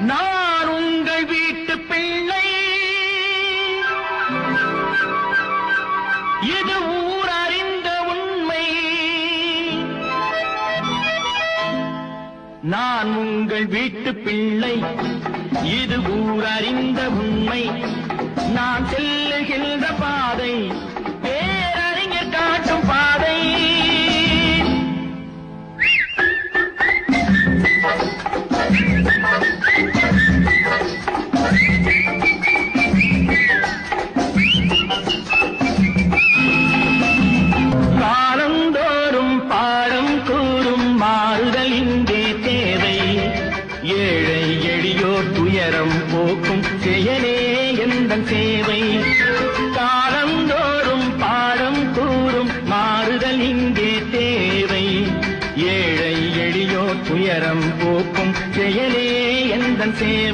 நான் உங்கள் வீட்டு பிள்ளை, இது ஊர் அறிந்த உண்மை. நான் உங்கள் வீட்டு பிள்ளை, இது ஊர் அறிந்த உண்மை. நான் செல்லுகின்ற பாதை பேரறிஞர் காட்டும் பாதை. காலந்தோறும் பாடம் கூறும் மாறுதல் இங்கே தேவை. ஏழை எளியோர் துயரம் போக்கும் செயலே எந்தன் சேவை. காலந்தோறும் பாடம் கூறும் மாறுதல் இங்கே தேவை. ஏழை எளியோர் துயரம் போக்கும் செயலே எந்தன் சேவை.